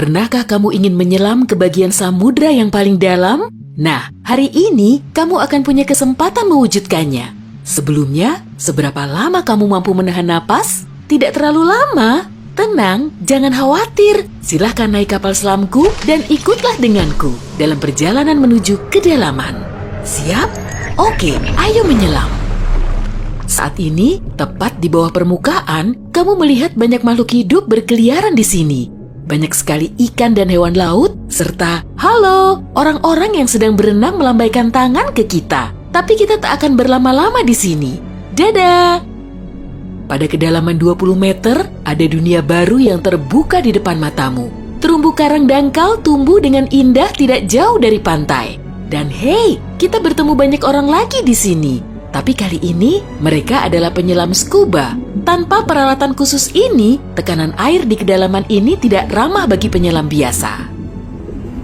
Pernahkah kamu ingin menyelam ke bagian samudra yang paling dalam? Nah, hari ini kamu akan punya kesempatan mewujudkannya. Sebelumnya, seberapa lama kamu mampu menahan napas? Tidak terlalu lama. Tenang, jangan khawatir. Silahkan naik kapal selamku dan ikutlah denganku dalam perjalanan menuju kedalaman. Siap? Oke, ayo menyelam. Saat ini, tepat di bawah permukaan, kamu melihat banyak makhluk hidup berkeliaran di sini. Banyak sekali ikan dan hewan laut, serta halo, orang-orang yang sedang berenang melambaikan tangan ke kita. Tapi kita tak akan berlama-lama di sini. Dadah! Pada kedalaman 20 meter, ada dunia baru yang terbuka di depan matamu. Terumbu karang dangkal tumbuh dengan indah tidak jauh dari pantai. Dan hei, kita bertemu banyak orang lagi di sini. Tapi kali ini, mereka adalah penyelam scuba. Tanpa peralatan khusus ini, tekanan air di kedalaman ini tidak ramah bagi penyelam biasa.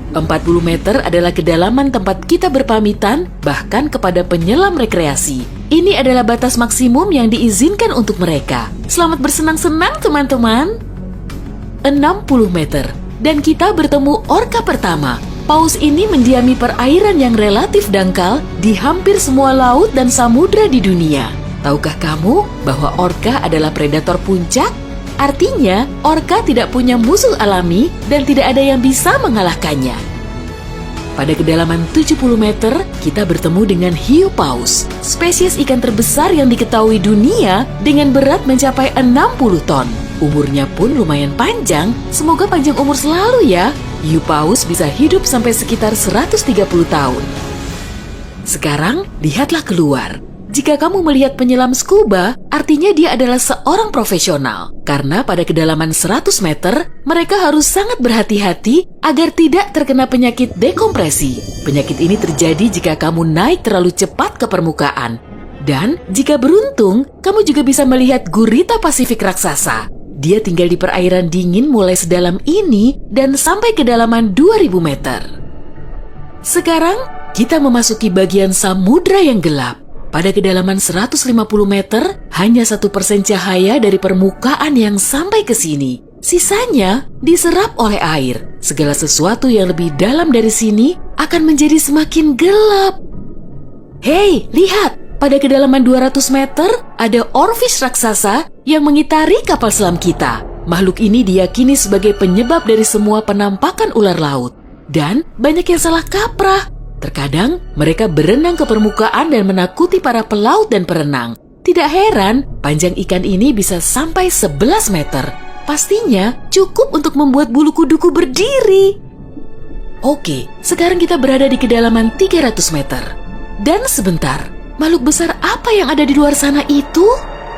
40 meter adalah kedalaman tempat kita berpamitan, bahkan kepada penyelam rekreasi. Ini adalah batas maksimum yang diizinkan untuk mereka. Selamat bersenang-senang, teman-teman. 60 meter, dan kita bertemu orka pertama. Paus ini mendiami perairan yang relatif dangkal di hampir semua laut dan samudra di dunia. Tahukah kamu bahwa orka adalah predator puncak? Artinya, orka tidak punya musuh alami dan tidak ada yang bisa mengalahkannya. Pada kedalaman 70 meter, kita bertemu dengan hiu paus, spesies ikan terbesar yang diketahui dunia dengan berat mencapai 60 ton. Umurnya pun lumayan panjang, semoga panjang umur selalu ya. Hiu paus bisa hidup sampai sekitar 130 tahun. Sekarang, lihatlah keluar. Jika kamu melihat penyelam scuba, artinya dia adalah seorang profesional. Karena pada kedalaman 100 meter, mereka harus sangat berhati-hati agar tidak terkena penyakit dekompresi. Penyakit ini terjadi jika kamu naik terlalu cepat ke permukaan. Dan jika beruntung, kamu juga bisa melihat gurita Pasifik raksasa. Dia tinggal di perairan dingin mulai sedalam ini dan sampai kedalaman 2000 meter. Sekarang, kita memasuki bagian samudra yang gelap. Pada kedalaman 150 meter, hanya 1% cahaya dari permukaan yang sampai ke sini. Sisanya diserap oleh air. Segala sesuatu yang lebih dalam dari sini akan menjadi semakin gelap. Hei, lihat! Pada kedalaman 200 meter, ada oarfish raksasa yang mengitari kapal selam kita. Makhluk ini diyakini sebagai penyebab dari semua penampakan ular laut. Dan banyak yang salah kaprah. Terkadang, mereka berenang ke permukaan dan menakuti para pelaut dan perenang. Tidak heran, panjang ikan ini bisa sampai 11 meter. Pastinya cukup untuk membuat bulu kuduku berdiri. Oke, sekarang kita berada di kedalaman 300 meter. Dan sebentar, makhluk besar apa yang ada di luar sana itu?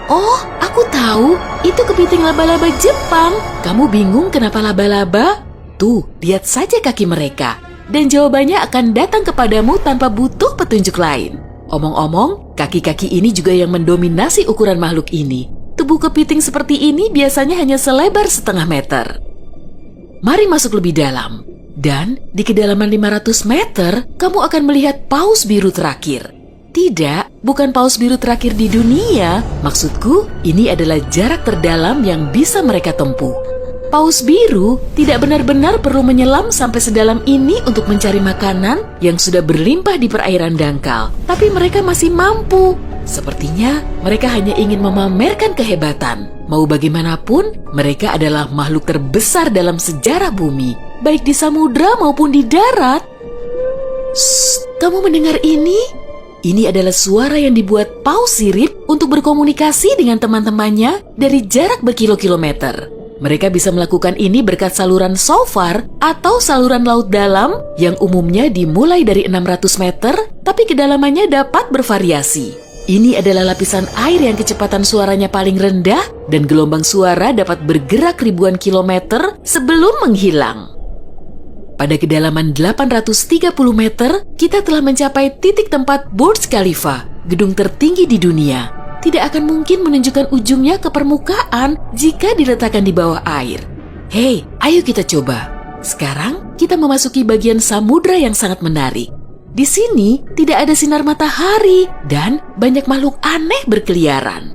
Oh, aku tahu, itu kepiting laba-laba Jepang. Kamu bingung kenapa laba-laba? Tuh, lihat saja kaki mereka. Dan jawabannya akan datang kepadamu tanpa butuh petunjuk lain. Omong-omong, kaki-kaki ini juga yang mendominasi ukuran makhluk ini. Tubuh kepiting seperti ini biasanya hanya selebar setengah meter. Mari masuk lebih dalam. Dan di kedalaman 500 meter, kamu akan melihat paus biru terakhir. Tidak, bukan paus biru terakhir di dunia. Maksudku, ini adalah jarak terdalam yang bisa mereka tempuh. Paus biru tidak benar-benar perlu menyelam sampai sedalam ini untuk mencari makanan yang sudah berlimpah di perairan dangkal. Tapi mereka masih mampu. Sepertinya mereka hanya ingin memamerkan kehebatan. Mau bagaimanapun, mereka adalah makhluk terbesar dalam sejarah bumi, baik di samudra maupun di darat. Shh, kamu mendengar ini? Ini adalah suara yang dibuat paus sirip untuk berkomunikasi dengan teman-temannya dari jarak berkilo-kilometer. Mereka bisa melakukan ini berkat saluran shofar atau saluran laut dalam yang umumnya dimulai dari 600 meter, tapi kedalamannya dapat bervariasi. Ini adalah lapisan air yang kecepatan suaranya paling rendah dan gelombang suara dapat bergerak ribuan kilometer sebelum menghilang. Pada kedalaman 830 meter, kita telah mencapai titik tempat Burj Khalifa, gedung tertinggi di dunia. Tidak akan mungkin menunjukkan ujungnya ke permukaan jika diletakkan di bawah air. Hei, ayo kita coba. Sekarang kita memasuki bagian samudra yang sangat menarik. Di sini tidak ada sinar matahari dan banyak makhluk aneh berkeliaran.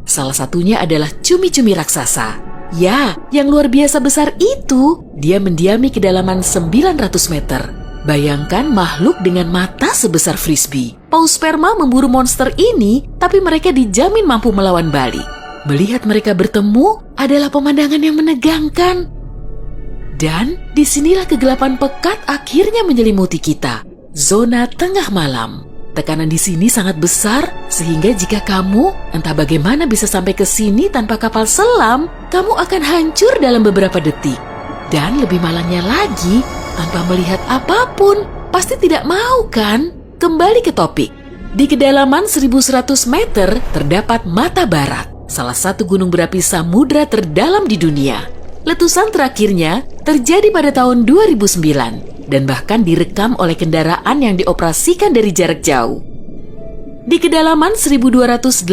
Salah satunya adalah cumi-cumi raksasa. Ya, yang luar biasa besar itu, dia mendiami kedalaman 900 meter. Bayangkan makhluk dengan mata sebesar frisbee. Paus sperma memburu monster ini, tapi mereka dijamin mampu melawan balik. Melihat mereka bertemu adalah pemandangan yang menegangkan. Dan disinilah kegelapan pekat akhirnya menyelimuti kita. Zona tengah malam. Tekanan di sini sangat besar, sehingga jika kamu entah bagaimana bisa sampai ke sini tanpa kapal selam, kamu akan hancur dalam beberapa detik. Dan lebih malangnya lagi, tanpa melihat apapun, pasti tidak mau kan? Kembali ke topik. Di kedalaman 1100 meter terdapat Mata Barat, salah satu gunung berapi samudra terdalam di dunia. Letusan terakhirnya terjadi pada tahun 2009 dan bahkan direkam oleh kendaraan yang dioperasikan dari jarak jauh. Di kedalaman 1280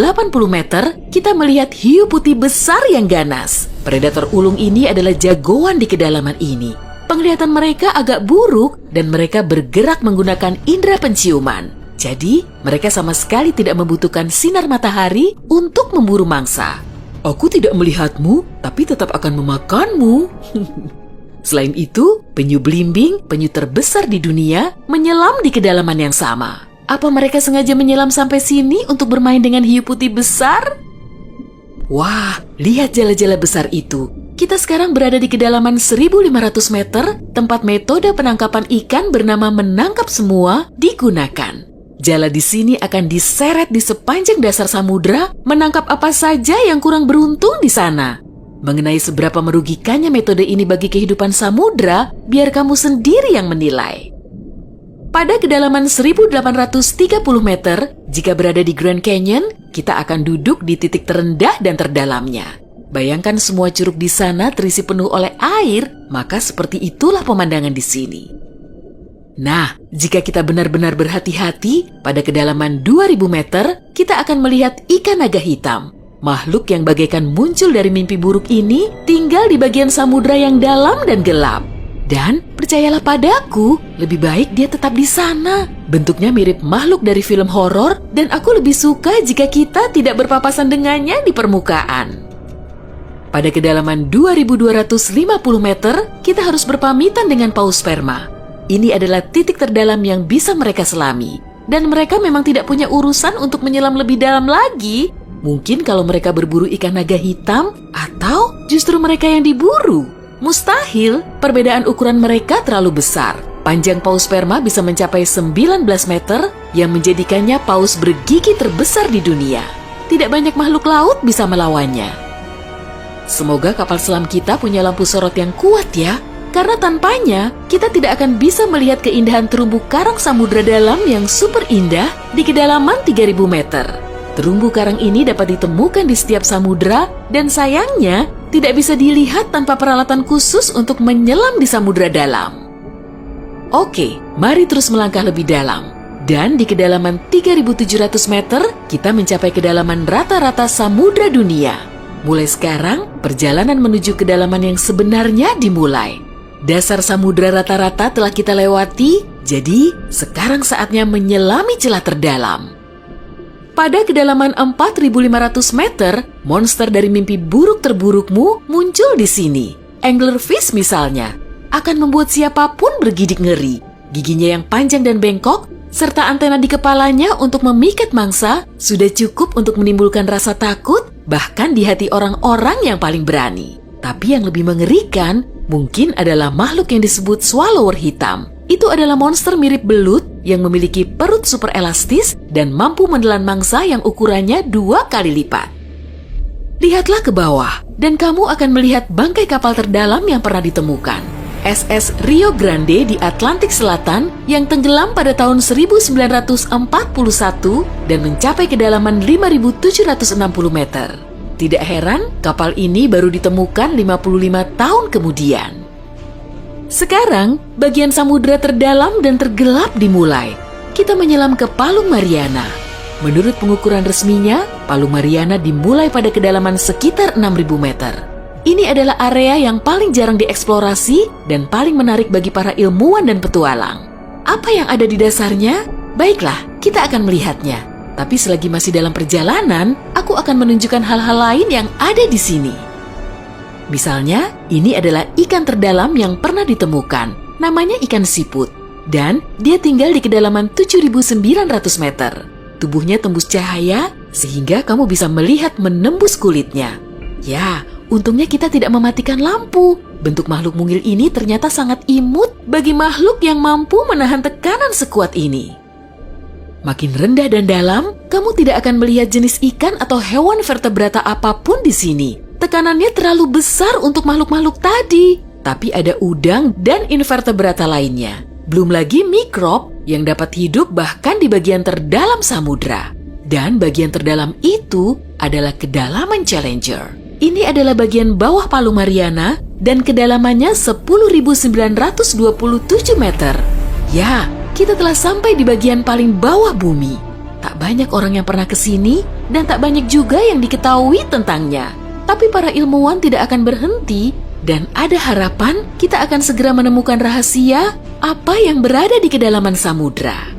meter, kita melihat hiu putih besar yang ganas. Predator ulung ini adalah jagoan di kedalaman ini. Penglihatan mereka agak buruk dan mereka bergerak menggunakan indera penciuman. Jadi, mereka sama sekali tidak membutuhkan sinar matahari untuk memburu mangsa. Aku tidak melihatmu, tapi tetap akan memakanmu. Selain itu, penyu belimbing, penyu terbesar di dunia, menyelam di kedalaman yang sama. Apa mereka sengaja menyelam sampai sini untuk bermain dengan hiu putih besar? Wah, lihat jala-jala besar itu. Kita sekarang berada di kedalaman 1500 meter, tempat metode penangkapan ikan bernama menangkap semua digunakan. Jala di sini akan diseret di sepanjang dasar samudra, menangkap apa saja yang kurang beruntung di sana. Mengenai seberapa merugikannya metode ini bagi kehidupan samudra, biar kamu sendiri yang menilai. Pada kedalaman 1830 meter, jika berada di Grand Canyon, kita akan duduk di titik terendah dan terdalamnya. Bayangkan semua curug di sana terisi penuh oleh air, maka seperti itulah pemandangan di sini. Nah, jika kita benar-benar berhati-hati, pada kedalaman 2000 meter, kita akan melihat ikan naga hitam. Makhluk yang bagaikan muncul dari mimpi buruk ini tinggal di bagian samudra yang dalam dan gelap. Dan percayalah padaku, lebih baik dia tetap di sana. Bentuknya mirip makhluk dari film horor dan aku lebih suka jika kita tidak berpapasan dengannya di permukaan. Pada kedalaman 2250 meter, kita harus berpamitan dengan paus sperma. Ini adalah titik terdalam yang bisa mereka selami. Dan mereka memang tidak punya urusan untuk menyelam lebih dalam lagi. Mungkin kalau mereka berburu ikan naga hitam, atau justru mereka yang diburu. Mustahil, perbedaan ukuran mereka terlalu besar. Panjang paus sperma bisa mencapai 19 meter, yang menjadikannya paus bergigi terbesar di dunia. Tidak banyak makhluk laut bisa melawannya. Semoga kapal selam kita punya lampu sorot yang kuat ya, karena tanpanya kita tidak akan bisa melihat keindahan terumbu karang samudra dalam yang super indah di kedalaman 3000 meter. Terumbu karang ini dapat ditemukan di setiap samudra dan sayangnya tidak bisa dilihat tanpa peralatan khusus untuk menyelam di samudra dalam. Oke, mari terus melangkah lebih dalam. Dan di kedalaman 3700 meter, kita mencapai kedalaman rata-rata samudra dunia. Mulai sekarang, perjalanan menuju kedalaman yang sebenarnya dimulai. Dasar samudra rata-rata telah kita lewati, jadi sekarang saatnya menyelami celah terdalam. Pada kedalaman 4500 meter, monster dari mimpi buruk terburukmu muncul di sini. Anglerfish misalnya, akan membuat siapapun bergidik ngeri. Giginya yang panjang dan bengkok, serta antena di kepalanya untuk memikat mangsa, sudah cukup untuk menimbulkan rasa takut, bahkan di hati orang-orang yang paling berani. Tapi yang lebih mengerikan, mungkin adalah makhluk yang disebut swallower hitam. Itu adalah monster mirip belut yang memiliki perut super elastis dan mampu menelan mangsa yang ukurannya 2 kali lipat. Lihatlah ke bawah, dan kamu akan melihat bangkai kapal terdalam yang pernah ditemukan. SS Rio Grande di Atlantik Selatan yang tenggelam pada tahun 1941 dan mencapai kedalaman 5.760 meter. Tidak heran, kapal ini baru ditemukan 55 tahun kemudian. Sekarang, bagian samudra terdalam dan tergelap dimulai. Kita menyelam ke Palung Mariana. Menurut pengukuran resminya, Palung Mariana dimulai pada kedalaman sekitar 6.000 meter. Ini adalah area yang paling jarang dieksplorasi dan paling menarik bagi para ilmuwan dan petualang. Apa yang ada di dasarnya? Baiklah, kita akan melihatnya. Tapi selagi masih dalam perjalanan, aku akan menunjukkan hal-hal lain yang ada di sini. Misalnya, ini adalah ikan terdalam yang pernah ditemukan. Namanya ikan siput. Dan dia tinggal di kedalaman 7.900 meter. Tubuhnya tembus cahaya sehingga kamu bisa melihat menembus kulitnya. Ya, untungnya kita tidak mematikan lampu. Bentuk makhluk mungil ini ternyata sangat imut bagi makhluk yang mampu menahan tekanan sekuat ini. Makin rendah dan dalam, kamu tidak akan melihat jenis ikan atau hewan vertebrata apapun di sini. Tekanannya terlalu besar untuk makhluk-makhluk tadi. Tapi ada udang dan invertebrata lainnya. Belum lagi mikrob yang dapat hidup bahkan di bagian terdalam samudra. Dan bagian terdalam itu adalah kedalaman Challenger. Ini adalah bagian bawah Palu Mariana dan kedalamannya 10.927 meter. Ya, kita telah sampai di bagian paling bawah bumi. Tak banyak orang yang pernah ke sini dan tak banyak juga yang diketahui tentangnya. Tapi para ilmuwan tidak akan berhenti dan ada harapan kita akan segera menemukan rahasia apa yang berada di kedalaman samudra.